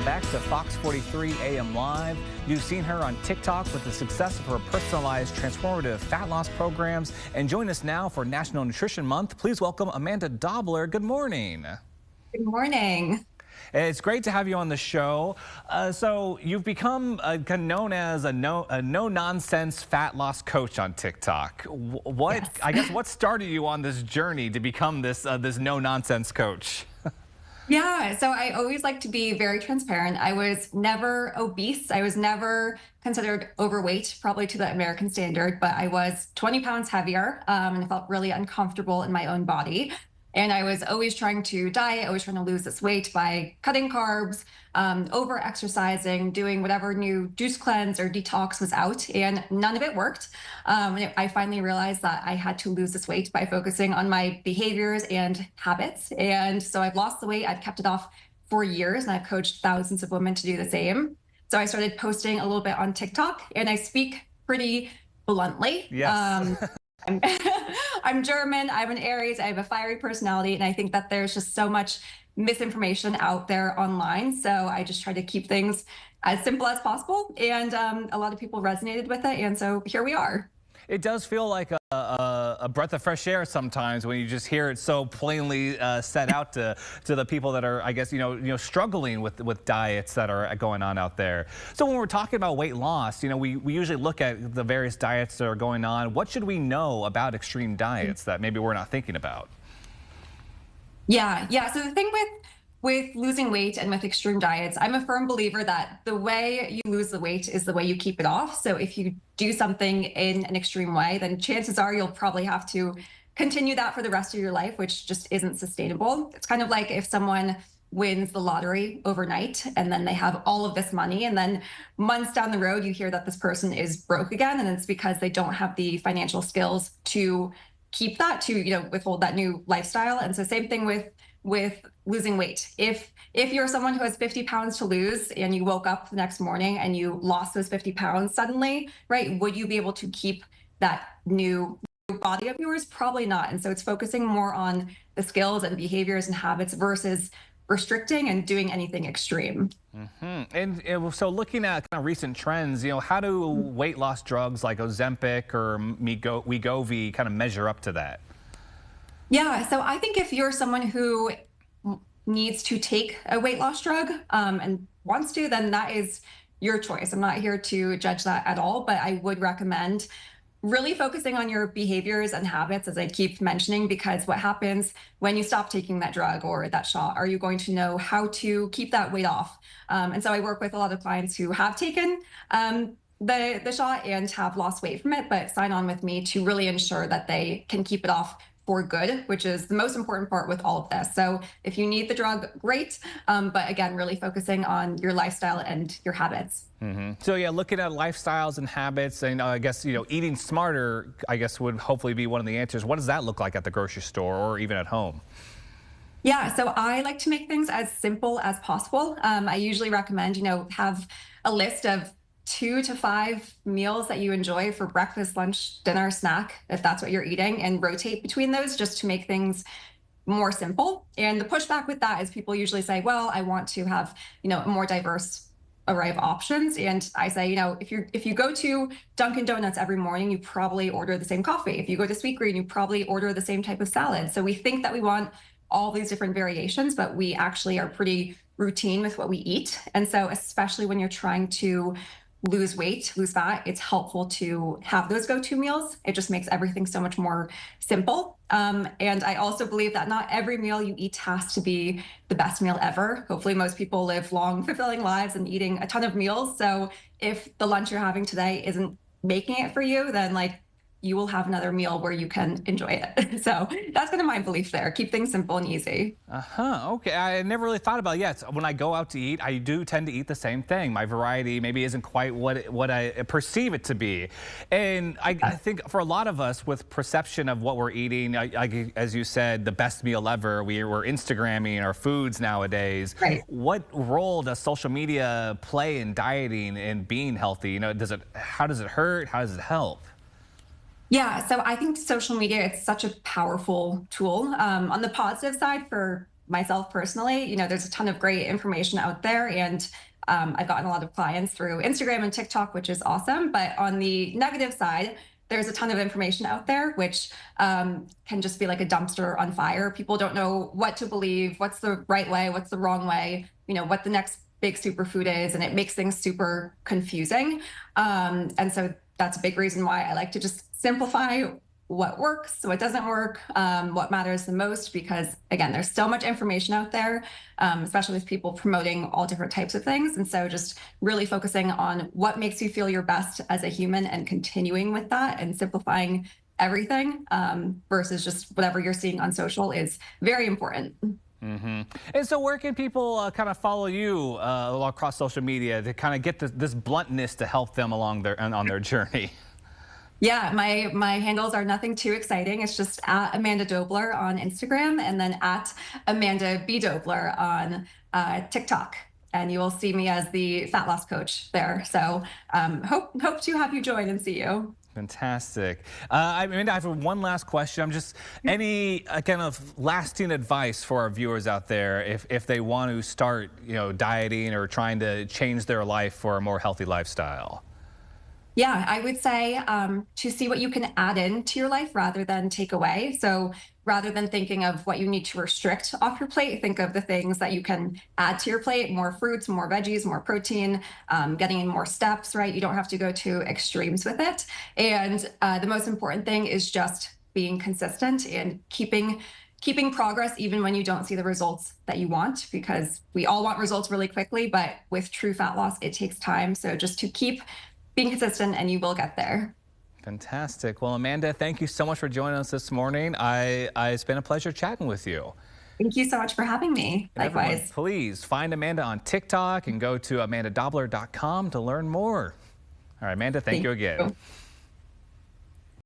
back to Fox 43 AM Live. You've seen her on TikTok with the success of her personalized transformative fat loss programs. And join us now for National Nutrition Month. Please welcome Amanda Dobler. Good morning. Good morning. It's great to have you on the show. So you've become kind of known as a no-nonsense fat loss coach on TikTok. Yes. I guess what started you on this journey to become this no-nonsense coach? Yeah, so I always like to be very transparent. I was never obese. I was never considered overweight, probably to the American standard, but I was 20 pounds heavier, and I felt really uncomfortable in my own body. And I was always trying to diet, always trying to lose this weight by cutting carbs, over exercising, doing whatever new juice cleanse or detox was out, and none of it worked. And I finally realized that I had to lose this weight by focusing on my behaviors and habits. And so I've lost the weight, I've kept it off for years, and I've coached thousands of women to do the same. So I started posting a little bit on TikTok, and I speak pretty bluntly. Yes. I'm German, I'm an Aries, I have a fiery personality, and I think that there's just so much misinformation out there online. So I just try to keep things as simple as possible. And a lot of people resonated with it. And so here we are. It does feel like a breath of fresh air sometimes when you just hear it so plainly set out to the people that are, I guess, struggling with diets that are going on out there. So when we're talking about weight loss, we usually look at the various diets that are going on. What should we know about extreme diets that maybe we're not thinking about? Yeah. So the thing with losing weight and with extreme diets, I'm a firm believer that the way you lose the weight is the way you keep it off. So if you do something in an extreme way, then chances are you'll probably have to continue that for the rest of your life, which just isn't sustainable. It's kind of like if someone wins the lottery overnight and then they have all of this money, and then months down the road you hear that this person is broke again, and it's because they don't have the financial skills to keep that, to withhold that new lifestyle. And so same thing with losing weight. If you're someone who has 50 pounds to lose and you woke up the next morning and you lost those 50 pounds suddenly, right? Would you be able to keep that new body of yours? Probably not. And so it's focusing more on the skills and behaviors and habits versus restricting and doing anything extreme. And so looking at kind of recent trends, how do weight loss drugs like Ozempic or Wegovy kind of measure up to that? Yeah, so I think if you're someone who needs to take a weight loss drug and wants to, then that is your choice. I'm not here to judge that at all, but I would recommend really focusing on your behaviors and habits, as I keep mentioning, because what happens when you stop taking that drug or that shot? Are you going to know how to keep that weight off? And so I work with a lot of clients who have taken the shot and have lost weight from it, but sign on with me to really ensure that they can keep it off for good, which is the most important part with all of this. So if you need the drug, great. But again, really focusing on your lifestyle and your habits. So yeah, looking at lifestyles and habits, and I guess, eating smarter, I guess, would hopefully be one of the answers. What does that look like at the grocery store or even at home? Yeah, so I like to make things as simple as possible. I usually recommend, have a list of 2 to 5 meals that you enjoy for breakfast, lunch, dinner, snack, if that's what you're eating, and rotate between those just to make things more simple. And the pushback with that is people usually say, well, I want to have, a more diverse array of options. And I say, if you go to Dunkin' Donuts every morning, you probably order the same coffee. If you go to Sweetgreen, you probably order the same type of salad. So we think that we want all these different variations, but we actually are pretty routine with what we eat. And so especially when you're trying to lose weight, lose fat, it's helpful to have those go-to meals. It just makes everything so much more simple. And I also believe that not every meal you eat has to be the best meal ever. Hopefully most people live long, fulfilling lives and eating a ton of meals. So if the lunch you're having today isn't making it for you, then you will have another meal where you can enjoy it. So that's kind of my belief there. Keep things simple and easy. Okay. I never really thought about it yet. When I go out to eat, I do tend to eat the same thing. My variety maybe isn't quite what I perceive it to be. And I think for a lot of us with perception of what we're eating, as you said, the best meal ever, we're Instagramming our foods nowadays. Right. What role does social media play in dieting and being healthy? How does it hurt? How does it help? Yeah, so I think social media, it's such a powerful tool. On the positive side, for myself personally, there's a ton of great information out there, and I've gotten a lot of clients through Instagram and TikTok, which is awesome. But on the negative side, there's a ton of information out there, which can just be like a dumpster on fire. People don't know what to believe, what's the right way, what's the wrong way, what the next big superfood is, and it makes things super confusing. And so that's a big reason why I like to just simplify what works, what doesn't work, what matters the most, because again, there's so much information out there, especially with people promoting all different types of things. And so just really focusing on what makes you feel your best as a human and continuing with that and simplifying everything versus just whatever you're seeing on social is very important. And so where can people kind of follow you across social media to kind of get this bluntness to help them along on their journey? Yeah, my handles are nothing too exciting. It's just at Amanda Dobler on Instagram, and then at Amanda B. Dobler on TikTok. And you will see me as the fat loss coach there. So hope to have you join and see you. Fantastic. I have one last question. Any kind of lasting advice for our viewers out there if they want to start, dieting or trying to change their life for a more healthy lifestyle? Yeah, I would say to see what you can add into your life rather than take away. So rather than thinking of what you need to restrict off your plate, think of the things that you can add to your plate: more fruits, more veggies, more protein, getting in more steps, right? You don't have to go to extremes with it. And the most important thing is just being consistent and keeping progress even when you don't see the results that you want, because we all want results really quickly, but with true fat loss, it takes time. So just to keep being consistent and you will get there. Fantastic. Well, Amanda, thank you so much for joining us this morning. It's been a pleasure chatting with you. Thank you so much for having me. And likewise. Everyone, please find Amanda on TikTok and go to amandadobler.com to learn more. All right, Amanda, thank you again.